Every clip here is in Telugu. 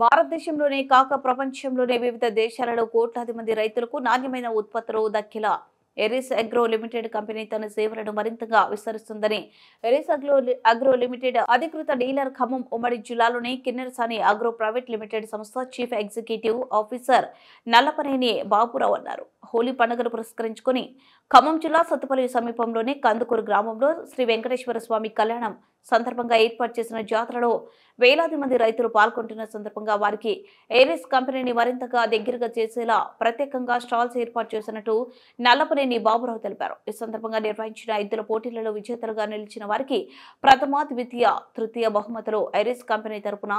భారతదేశంలోనే కాక ప్రపంచంలోనే వివిధ దేశాలలో కోట్లాది మంది రైతులకు నాణ్యమైన ఉత్పత్తులు దక్కేలా ఎరిస్ అగ్రో లిమిటెడ్ కంపెనీ తన సేవలను మరింతగా విస్తరిస్తుందని ఎరిస్ అగ్రో లిమిటెడ్ అధికృత డీలర్ ఖమ్మం ఉమ్మడి జిల్లాలోని కిన్నెరసాని అగ్రో ప్రైవేట్ లిమిటెడ్ సంస్థ chief executive officer Nallapaneni Bapurao అన్నారు. హోలీ పండుగను పురస్కరించుకుని ఖమ్మం జిల్లా సత్తుపల్లి సమీపంలోని కందుకూరు గ్రామంలో శ్రీ వెంకటేశ్వర స్వామి కళ్యాణం సందర్భంగా ఏర్పాటు చేసిన జాతరలో వేలాది మంది రైతులు పాల్గొంటున్న సందర్భంగా వారికి ఎరిస్ కంపెనీని మరింతగా దగ్గరగా చేసేలా ప్రత్యేకంగా స్టాల్స్ ఏర్పాటు చేసినట్టు నల్లపనేని బాబురావు తెలిపారు. ఈ సందర్భంగా నిర్వహించిన ఎద్దుల పోటీలలో విజేతలుగా నిలిచిన వారికి ప్రథమ, ద్వితీయ, తృతీయ బహుమతులు ఎరిస్ కంపెనీ తరపున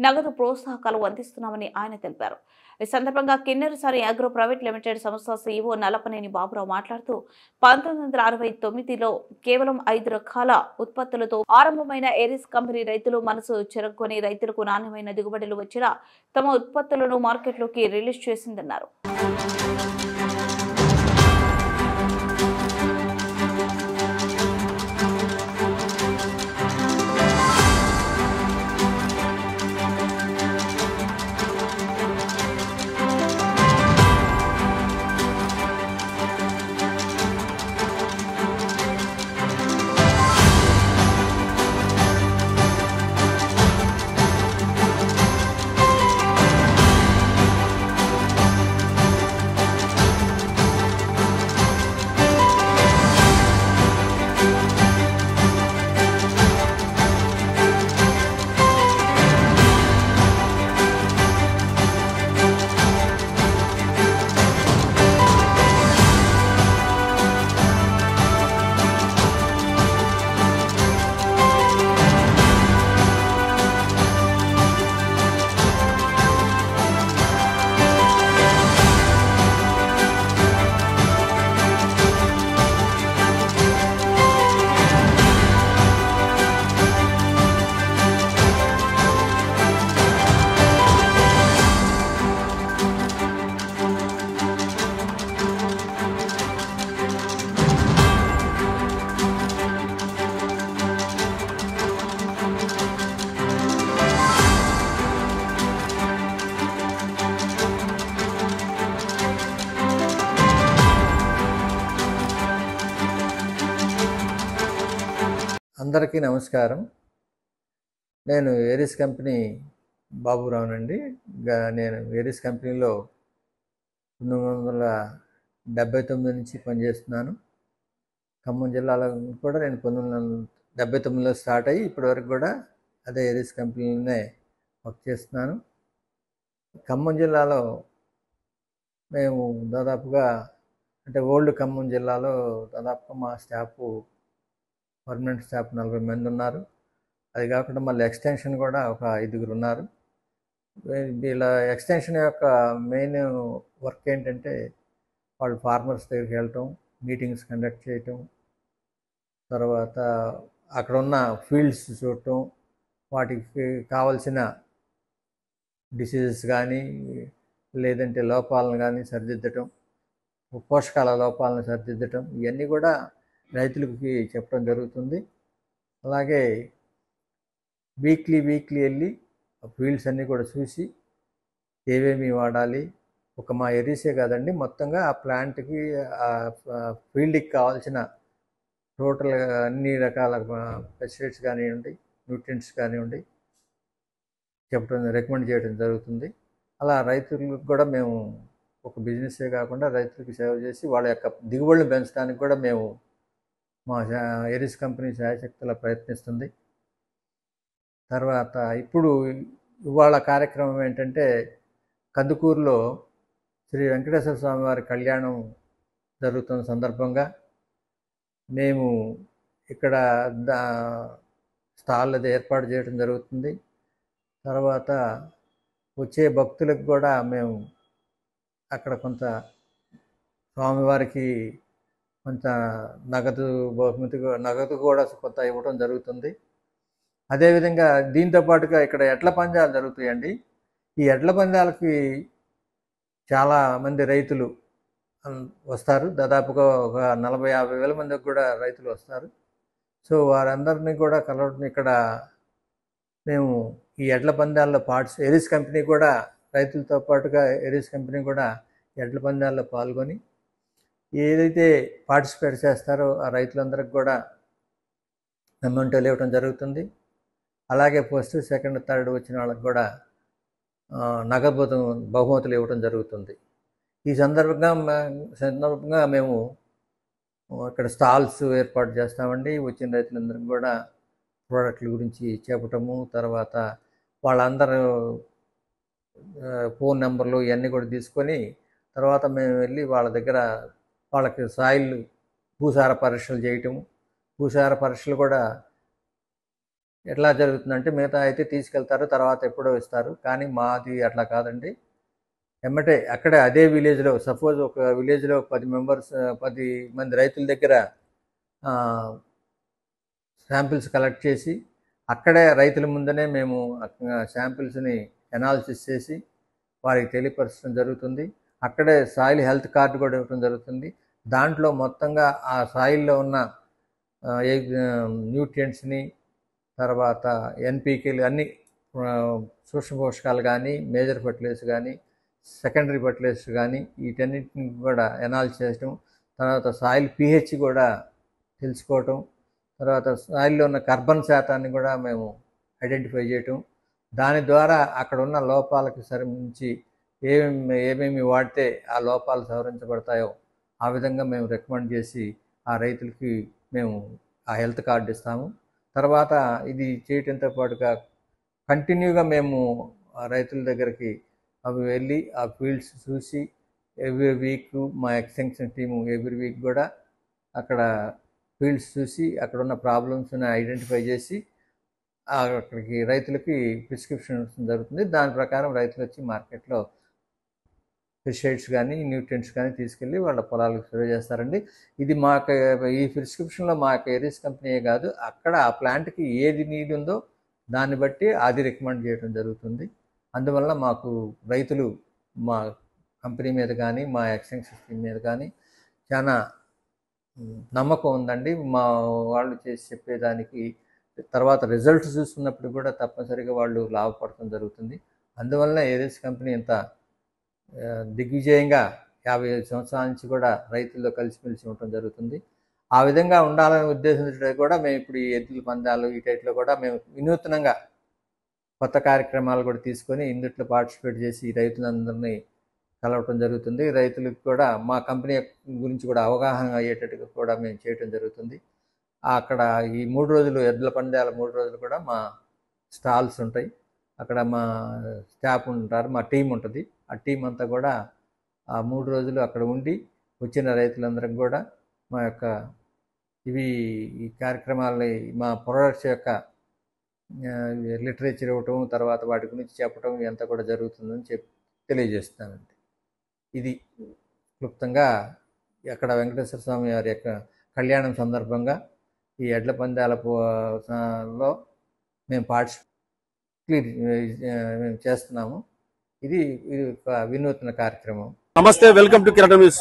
నగదు ప్రోత్సాహకాలు అందిస్తున్నామని ఆయన తెలిపారు. ఈ సందర్భంగా కిన్నెరసాని అగ్రో ప్రైవేట్ లిమిటెడ్ సంస్థ సీఈఓ నల్లపనేని బాబురావు మాట్లాడుతూ 1969లో కేవలం 5 రకాల ఉత్పత్తులతో ఆరంభమైన ఎరిస్ కంపెనీ రైతులు మనసు చెరగొని రైతులకు నాణ్యమైన దిగుబడులు వచ్చేలా తమ ఉత్పత్తులను మార్కెట్లోకి రిలీజ్ చేసిందన్నారు. అందరికీ నమస్కారం. నేను ఎరిస్ కంపెనీ బాబురావునండి. నేను ఎరిస్ కంపెనీలో 1979 నుంచి పనిచేస్తున్నాను. ఖమ్మం జిల్లాలో కూడా నేను 1979లో స్టార్ట్ అయ్యి ఇప్పటివరకు కూడా అదే ఎరిస్ కంపెనీలోనే వర్క్ చేస్తున్నాను. ఖమ్మం జిల్లాలో మేము దాదాపుగా ఓల్డ్ ఖమ్మం జిల్లాలో దాదాపుగా మా స్టాఫ్ పర్మనెంట్ స్టాఫ్ 40 మంది ఉన్నారు. అది కాకుండా మళ్ళీ ఎక్స్టెన్షన్ కూడా ఒక 5గురు ఉన్నారు. వీళ్ళ ఎక్స్టెన్షన్ యొక్క మెయిన్ వర్క్ ఏంటంటే వాళ్ళు ఫార్మర్స్ దగ్గరికి వెళ్ళటం, మీటింగ్స్ కండక్ట్ చేయటం, తర్వాత అక్కడ ఉన్న ఫీల్డ్స్ చూడటం, వాటికి కావలసిన డిసీజెస్ కానీ లేదంటే లోపాలను కానీ సరిదిద్దటం, పోషకాల లోపాలను సరిదిద్దటం, ఇవన్నీ కూడా రైతులకి చెప్పడం జరుగుతుంది. అలాగే వీక్లీ వెళ్ళి ఫీల్డ్స్ అన్నీ కూడా చూసి ఏమేమి వాడాలి, ఒక మా ఎరీసే కాదండి, మొత్తంగా ఆ ప్లాంట్కి ఆ ఫీల్డ్కి కావాల్సిన టోటల్ అన్ని రకాల పెస్టిసైడ్స్ కానివ్వండి, న్యూట్రియంట్స్ కానివ్వండి రికమెండ్ చేయడం జరుగుతుంది. అలా రైతులకు కూడా మేము ఒక బిజినెస్సే కాకుండా రైతులకు సేవ చేసి వాళ్ళ యొక్క దిగుబడులు పెంచడానికి కూడా మేము మా ఎరిస్ కంపెనీ శాయశక్తులా ప్రయత్నిస్తుంది. తర్వాత ఇప్పుడు ఇవాళ కార్యక్రమం ఏంటంటే కందుకూరులో శ్రీ వెంకటేశ్వర స్వామి వారి కళ్యాణం జరుగుతున్న సందర్భంగా మేము ఇక్కడ స్టాల్ అది ఏర్పాటు చేయడం జరుగుతుంది. తర్వాత వచ్చే భక్తులకు కూడా మేము అక్కడ కొంత స్వామివారికి కొంత నగదు కూడా కొంత ఇవ్వడం జరుగుతుంది. అదేవిధంగా దీంతో పాటుగా ఇక్కడ ఎడ్ల పందాలు జరుగుతాయండి. ఈ ఎడ్ల పందాలకి చాలామంది రైతులు వస్తారు. దాదాపుగా ఒక 40-50 వేల మందికి కూడా రైతులు వస్తారు. సో వారందరినీ కూడా కలవడం ఇక్కడ మేము ఈ ఎడ్ల పందాల్లో ఎరిస్ కంపెనీ కూడా రైతులతో పాటుగా ఎరిస్ కంపెనీ కూడా ఎడ్ల పందాల్లో పాల్గొని ఏదైతే పార్టిసిపేట్ చేస్తారో ఆ రైతులందరికీ కూడా మెమెంటోలు ఇవ్వడం జరుగుతుంది. అలాగే ఫస్ట్, సెకండ్, థర్డ్ వచ్చిన వాళ్ళకి కూడా నగదు బహుమతులు ఇవ్వడం జరుగుతుంది. ఈ సందర్భంగా మేము ఇక్కడ స్టాల్స్ ఏర్పాటు చేస్తామండి. వచ్చిన రైతులందరికీ కూడా ప్రోడక్ట్ల గురించి చెప్పటము, తర్వాత వాళ్ళందరూ ఫోన్ నెంబర్లు ఇవన్నీ కూడా తీసుకొని తర్వాత మేము వెళ్ళి వాళ్ళ దగ్గర వాళ్ళకి సాయిల్ భూసార పరీక్షలు చేయటము. భూసార పరీక్షలు కూడా ఎట్లా జరుగుతుందంటే మిగతా అయితే తీసుకెళ్తారు, తర్వాత ఎప్పుడో ఇస్తారు. కానీ మాది అట్లా కాదండి. ఎమ్మటే అక్కడే అదే విలేజ్లో, సపోజ్ ఒక విలేజ్లో 10 మంది రైతుల దగ్గర శాంపిల్స్ కలెక్ట్ చేసి అక్కడే రైతుల ముందనే మేము శాంపిల్స్ని అనాలిసిస్ చేసి వారికి తెలియపరచడం జరుగుతుంది. అక్కడే సాయిల్ హెల్త్ కార్డు కూడా ఇవ్వడం జరుగుతుంది. దాంట్లో మొత్తంగా ఆ సాయిల్లో ఉన్న న్యూట్రియంట్స్ని, తర్వాత ఎన్పీకేలు అన్ని సూక్ష్మ పోషకాలు కానీ, మేజర్ ఫర్టిలైజర్స్ కానీ, సెకండరీ ఫర్టిలైజర్స్ కానీ వీటన్నిటిని కూడా అనాలిసిస్ చేయటం, తర్వాత సాయిల్ pH కూడా తెలుసుకోవటం, తర్వాత సాయిల్లో ఉన్న కార్బన్ శాతాన్ని కూడా మేము ఐడెంటిఫై చేయటం, దాని ద్వారా అక్కడ ఉన్న లోపాలకు సంబంధించి ఏమేమి వాడితే ఆ లోపాలు సవరించబడతాయో ఆ విధంగా మేము రికమెండ్ చేసి ఆ రైతులకి మేము ఆ హెల్త్ కార్డు ఇస్తాము. తర్వాత ఇది చేయటంతో పాటుగా కంటిన్యూగా మేము ఆ రైతుల దగ్గరికి అవి వెళ్ళి ఆ ఫీల్డ్స్ చూసి ఎవ్రీ వీక్ మా ఎక్స్టెన్షన్ టీము ఎవ్రీ వీక్ కూడా అక్కడ ఫీల్డ్స్ చూసి అక్కడ ఉన్న ప్రాబ్లమ్స్ని ఐడెంటిఫై చేసి అక్కడికి రైతులకి ప్రిస్క్రిప్షన్ జరుగుతుంది. దాని ప్రకారం రైతులు వచ్చి మార్కెట్లో పెస్టిసైడ్స్ కానీ, న్యూట్రియంట్స్ కానీ తీసుకెళ్ళి వాళ్ళ పొలాలకు స్ప్రే చేస్తారండి. ఇది ఈ ప్రిస్క్రిప్షన్లో మా ఎరిస్ కంపెనీయే కాదు, అక్కడ ఆ ప్లాంట్కి ఏది నీడ్ ఉందో దాన్ని బట్టి అది రికమెండ్ చేయడం జరుగుతుంది. అందువల్ల మాకు రైతులు మా కంపెనీ మీద కానీ, మా ఎక్స్టెన్షన్ స్కీమ్ మీద కానీ చాలా నమ్మకం ఉందండి. మా వాళ్ళు చేసి చెప్పేదానికి తర్వాత రిజల్ట్స్ చూస్తున్నప్పుడు కూడా తప్పనిసరిగా వాళ్ళు లాభపడటం జరుగుతుంది. అందువల్ల ఎరిస్ కంపెనీ ఇంత దిగ్విజయంగా 55 సంవత్సరాల నుంచి కూడా రైతుల్లో కలిసిమెలిసి ఉండటం జరుగుతుంది. ఆ విధంగా ఉండాలనే ఉద్దేశంతో కూడా మేము ఇప్పుడు ఈ ఎద్దుల పందాలు వీటిలో కూడా మేము వినూత్నంగా కొత్త కార్యక్రమాలు కూడా తీసుకొని ఇందుట్లో పార్టిసిపేట్ చేసి రైతులందరినీ కలవటం జరుగుతుంది. రైతులకు కూడా మా కంపెనీ గురించి కూడా అవగాహన అయ్యేటట్టుగా కూడా మేము చేయటం జరుగుతుంది. అక్కడ ఈ 3 రోజులు ఎద్దుల పందాల 3 రోజులు కూడా మా స్టాల్స్ ఉంటాయి. అక్కడ మా స్టాఫ్ ఉంటారు, మా టీం ఉంటుంది. ఆ టీం అంతా కూడా ఆ 3 రోజులు అక్కడ ఉండి వచ్చిన రైతులందరికీ కూడా మా యొక్క ఈ కార్యక్రమాలని మా ప్రొడక్ట్స్ యొక్క లిటరేచర్ ఇవ్వటం, తర్వాత వాటి గురించి చెప్పటం ఇదంతా కూడా జరుగుతుందని తెలియజేస్తానండి. ఇది క్లుప్తంగా అక్కడ వెంకటేశ్వర స్వామి వారి యొక్క కళ్యాణం సందర్భంగా ఈ ఎడ్ల పందాలలో మేము మేము చేస్తున్నాము. ఇది ఒక వినూత్న కార్యక్రమం. నమస్తే, వెల్కమ్ టు కిరణ్ న్యూస్.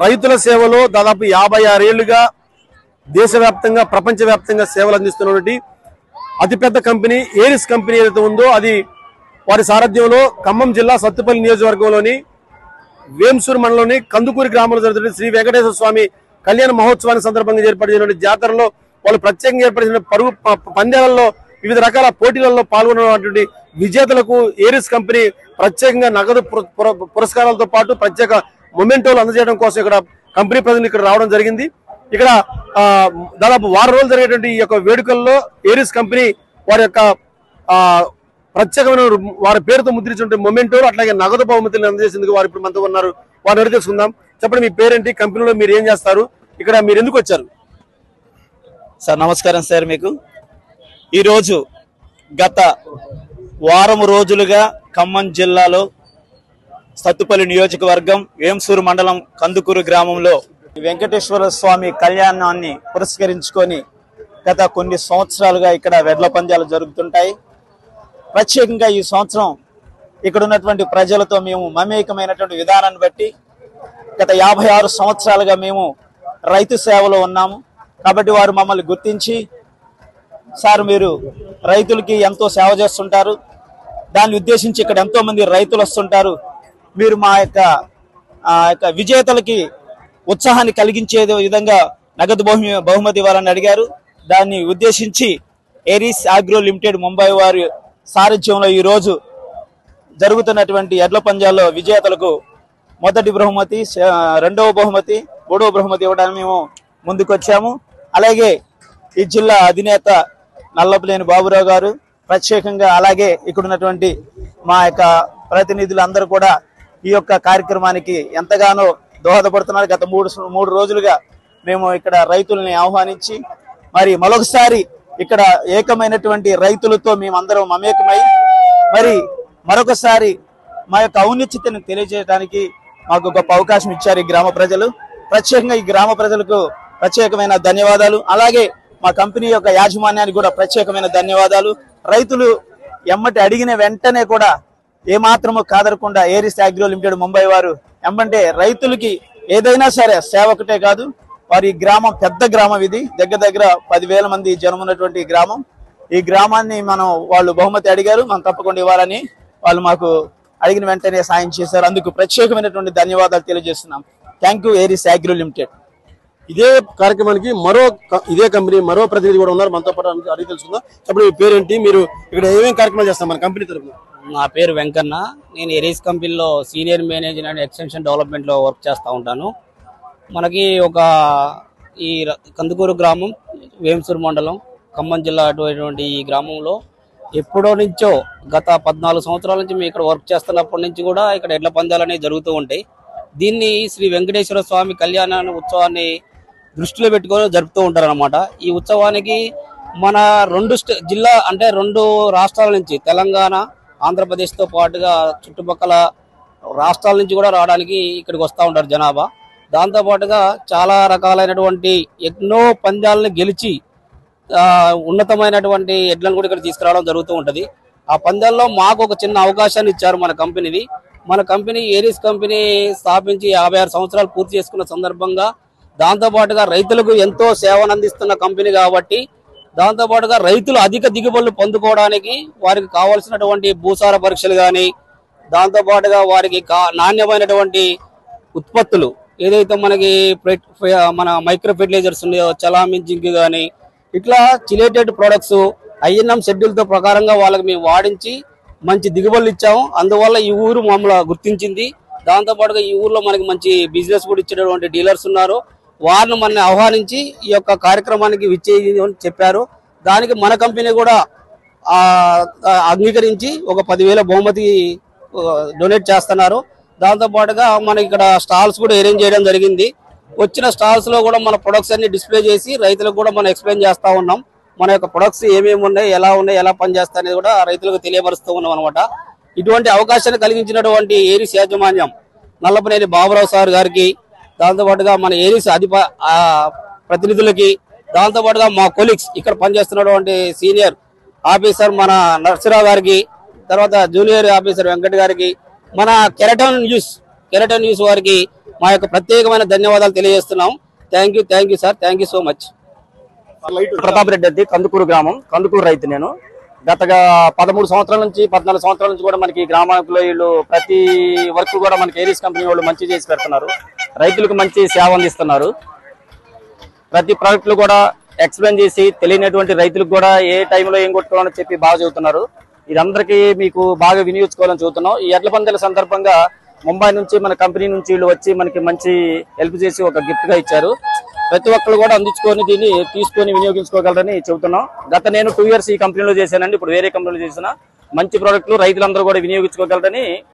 రైతుల సేవలో దాదాపు 56 ఏళ్లుగా దేశవ్యాప్తంగా, ప్రపంచవ్యాప్తంగా సేవలు అందిస్తున్నటువంటి అతిపెద్ద కంపెనీ ఏరిస్ కంపెనీ ఏదైతే ఉందో అది వారి సారథ్యంలో ఖమ్మం జిల్లా సత్తుపల్లి నియోజకవర్గంలోని వేంసూరు మండలంలోని కందుకూరి గ్రామంలో జరుగుతున్న శ్రీ వెంకటేశ్వర స్వామి కళ్యాణ మహోత్సవానికి సందర్భంగా ఏర్పడిన జాతరలో వాళ్ళు ప్రత్యేకంగా ఏర్పడిన పరుగు పందేలలో వివిధ రకాల పోటీలలో పాల్గొన్నటువంటి విజేతలకు ఏరిస్ కంపెనీ ప్రత్యేకంగా నగదు పురస్కారాలతో పాటు ప్రత్యేక మొమెంటోలు అందజేయడం కోసం ఇక్కడ కంపెనీ ప్రతినిధులు ఇక్కడ రావడం జరిగింది. ఇక్కడ దాదాపు 6 రోజులు జరిగేటువంటి ఈ యొక్క వేడుకల్లో ఏరిస్ కంపెనీ వారి యొక్క ప్రత్యేకమైన వారి పేరుతో ముద్రించిన మొమెంటోలు అట్లాగే నగదు బహుమతులను అందజేసేందుకు వారు ఇప్పుడు మనతో ఉన్నారు. వారిని అడిగి తెలుసుకుందాం. చెప్పండి, మీ పేరేంటి, కంపెనీలో మీరు ఏం చేస్తారు, ఇక్కడ మీరు ఎందుకు వచ్చారు? సార్ నమస్కారం సార్. మీకు ఈరోజు గత వారం రోజులుగా ఖమ్మం జిల్లాలో సత్తుపల్లి నియోజకవర్గం వేంసూరు మండలం కందుకూరు గ్రామంలో వెంకటేశ్వర స్వామి కళ్యాణాన్ని పురస్కరించుకొని గత కొన్ని సంవత్సరాలుగా ఇక్కడ వెడ్ల పందాలు జరుగుతుంటాయి. ప్రత్యేకంగా ఈ సంవత్సరం ఇక్కడ ఉన్నటువంటి ప్రజలతో మేము మమేకమైనటువంటి విధానాన్ని బట్టి గత 56 సంవత్సరాలుగా మేము రైతు సేవలో ఉన్నాము. కాబట్టి వారు మమ్మల్ని గుర్తించి సార్ మీరు రైతులకి ఎంతో సేవ చేస్తుంటారు, దాన్ని ఉద్దేశించి ఇక్కడ ఎంతో మంది రైతులు వస్తుంటారు. మీరు మా యొక్క విజేతలకి ఉత్సాహాన్ని కలిగించే విధంగా నగదు బహుమతి ఇవ్వాలని అడిగారు. దాన్ని ఉద్దేశించి ఏరిస్ అగ్రో లిమిటెడ్ ముంబై వారి సారథ్యంలో ఈ రోజు జరుగుతున్నటువంటి ఎడ్ల పందాల్లో విజేతలకు మొదటి బహుమతి, రెండవ బహుమతి, మూడవ బహుమతి ఇవ్వడానికి మేము ముందుకొచ్చాము. అలాగే ఈ జిల్లా అధినేత నల్లపలేని బాబురావు గారు ప్రత్యేకంగా, అలాగే ఇక్కడ ఉన్నటువంటి మా యొక్క ప్రతినిధులందరూ కూడా ఈ యొక్క కార్యక్రమానికి ఎంతగానో దోహదపడుతున్నారు. గత మూడు రోజులుగా మేము ఇక్కడ రైతుల్ని ఆహ్వానించి మరి మరొకసారి ఇక్కడ ఏకమైనటువంటి రైతులతో మేమందరం మమేకమై మరి మరొకసారి మా యొక్క ఔన్నత్యతను తెలియజేయడానికి మాకు గొప్ప అవకాశం ఇచ్చారు ఈ గ్రామ ప్రజలు. ప్రత్యేకంగా ఈ గ్రామ ప్రజలకు ప్రత్యేకమైన ధన్యవాదాలు. అలాగే మా కంపెనీ యొక్క యాజమాన్యానికి కూడా ప్రత్యేకమైన ధన్యవాదాలు. రైతులు ఎమ్మటి అడిగిన వెంటనే కూడా ఏమాత్రము కాదరకుండా ఏరిస్ అగ్రో లిమిటెడ్ ముంబై వారు ఎమ్మంటే రైతులకి ఏదైనా సరే సేవ ఒకటే కాదు, వారి గ్రామం పెద్ద గ్రామం, ఇది దగ్గర 10,000 మంది జనం ఉన్నటువంటి గ్రామం. ఈ గ్రామాన్ని వాళ్ళు బహుమతి అడిగారు, మనం తప్పకుండా ఇవ్వాలని వాళ్ళు మాకు అడిగిన వెంటనే సాయం చేశారు. అందుకు ప్రత్యేకమైనటువంటి ధన్యవాదాలు తెలియజేస్తున్నాం. Thank you Aries agro limited. ఇదే కార్యక్రమానికి ఇదే కంపెనీ మరో ప్రతినిధి కూడా ఉన్నారు, మనతో పాటు అడిగి తెలుసుకుందాం. ఇప్పుడు మీ పేరేంటి, మీరు ఇక్కడ ఏమేమి కార్యక్రమాలు చేస్తాం మన కంపెనీ తరఫున? నా పేరు వెంకన్న. నేను ఎరీస్ కంపెనీలో senior manager and extension development లో వర్క్ చేస్తూ ఉంటాను. మనకి ఈ కందుకూరు గ్రామం, వేంసూరు మండలం, ఖమ్మం జిల్లా అటువంటి ఈ గ్రామంలో ఎప్పుడో నుంచో గత 14 సంవత్సరాల నుంచి మేము ఇక్కడ వర్క్ చేస్తున్నప్పటి నుంచి కూడా ఇక్కడ ఎడ్ల పందాలు అనేవి జరుగుతూ ఉంటాయి. దీన్ని శ్రీ వెంకటేశ్వర స్వామి కళ్యాణ ఉత్సవాన్ని దృష్టిలో పెట్టుకొని జరుపుతూ ఉంటారు అన్నమాట. ఈ ఉత్సవానికి మన రెండు రాష్ట్రాల నుంచి, తెలంగాణ, ఆంధ్రప్రదేశ్తో పాటుగా చుట్టుపక్కల రాష్ట్రాల నుంచి కూడా రావడానికి ఇక్కడికి వస్తూ ఉంటారు జనాభా. దాంతోపాటుగా చాలా రకాలైనటువంటి ఎన్నో పందాలను గెలిచి ఉన్నతమైనటువంటి ఎడ్లను కూడా ఇక్కడ తీసుకురావడం జరుగుతూ ఉంటుంది. ఆ పందాల్లో మాకు ఒక చిన్న అవకాశాన్ని ఇచ్చారు మన కంపెనీది. మన కంపెనీ ఏరిస్ కంపెనీ స్థాపించి 56 సంవత్సరాలు పూర్తి చేసుకున్న సందర్భంగా దాంతోపాటుగా రైతులకు ఎంతో సేవను అందిస్తున్న కంపెనీ కాబట్టి, దాంతోపాటుగా రైతులు అధిక దిగుబడులు పొందుకోవడానికి వారికి కావాల్సినటువంటి భూసార పరీక్షలు కానీ, దాంతోపాటుగా వారికి నాణ్యమైనటువంటి ఉత్పత్తులు ఏదైతే మన మైక్రో ఫెర్టిలైజర్స్ ఉన్నాయో, చలామి, జింక్ కానీ, ఇట్లా చిలేటెడ్ ప్రొడక్ట్స్ INM షెడ్యూల్తో ప్రకారంగా వాళ్ళకి మేము వాడించి మంచి దిగుబడులు ఇచ్చాము. అందువల్ల ఈ ఊరు మమ్మల్ని గుర్తించింది. దాంతోపాటుగా ఈ ఊర్లో మనకి మంచి బిజినెస్ కూడా ఇచ్చేటువంటి డీలర్స్ ఉన్నారు. వారిని మనల్ని ఆహ్వానించి ఈ యొక్క కార్యక్రమానికి విచ్చేయని చెప్పారు. దానికి మన కంపెనీ కూడా అంగీకరించి ఒక 10,000 బహుమతి డొనేట్ చేస్తున్నారు. దాంతోపాటుగా మనకి ఇక్కడ స్టాల్స్ కూడా అరేంజ్ చేయడం జరిగింది. వచ్చిన స్టాల్స్ లో కూడా మన ప్రొడక్ట్స్ అన్ని డిస్ప్లే చేసి రైతులకు కూడా మనం ఎక్స్ప్లెయిన్ చేస్తా ఉన్నాం. మన యొక్క ప్రొడక్ట్స్ ఏమేమి ఉన్నాయి, ఎలా పనిచేస్తాయి అనేది కూడా రైతులకు తెలియపరుస్తూ ఉన్నాం అనమాట. ఇటువంటి అవకాశాన్ని కలిగించినటువంటి ఏరిస్ యాజమాన్యం నల్లపనేని బాబురావు సార్ గారికి, దాంతోపాటుగా మన ఏరిస్ ప్రతినిధులకి, దాంతోపాటుగా మా కొలీగ్స్ ఇక్కడ పనిచేస్తున్నటువంటి సీనియర్ ఆఫీసర్ మన నర్సరావు గారికి, తర్వాత జూనియర్ ఆఫీసర్ వెంకట్ గారికి, మన కెరటన్ న్యూస్ వారికి మా యొక్క ప్రత్యేకమైన ధన్యవాదాలు తెలియజేస్తున్నాం. Thank you sir, thank you so much. Pratap Reddy అది కందుకూరు గ్రామం, కందుకూరు రైతు నేను. గత 13 సంవత్సరాల నుంచి 14 సంవత్సరాల నుంచి కూడా మనకి గ్రామాల్లో వీళ్ళు ప్రతి వర్క్ కూడా మనకి ఏరిస్ కంపెనీ వాళ్ళు మంచి చేసి పెడుతున్నారు. రైతులకు మంచి సేవ అందిస్తున్నారు. ప్రతి ప్రాడక్ట్లు కూడా ఎక్స్ప్లెయిన్ చేసి తెలియనటువంటి రైతులకు కూడా ఏ టైంలో ఏం కొట్టుకోవాలని చెప్పి బాగా చెబుతున్నారు. ఇదందరికీ మీకు బాగా వినియోగించుకోవాలని చెబుతున్నాం. ఈ ఎడ్ల పందాల సందర్భంగా ముంబై నుంచి మన కంపెనీ నుంచి వీళ్ళు వచ్చి మనకి మంచి హెల్ప్ చేసి ఒక గిఫ్ట్ గా ఇచ్చారు. ప్రతి ఒక్కరు కూడా అందించుకొని దీన్ని తీసుకొని వినియోగించుకోగలరని చెబుతున్నాం. గత నేను 2 years ఈ కంపెనీలో చేశానండి, ఇప్పుడు వేరే కంపెనీలో చేసిన మంచి ప్రోడక్ట్లు రైతులందరూ కూడా వినియోగించుకోగలరని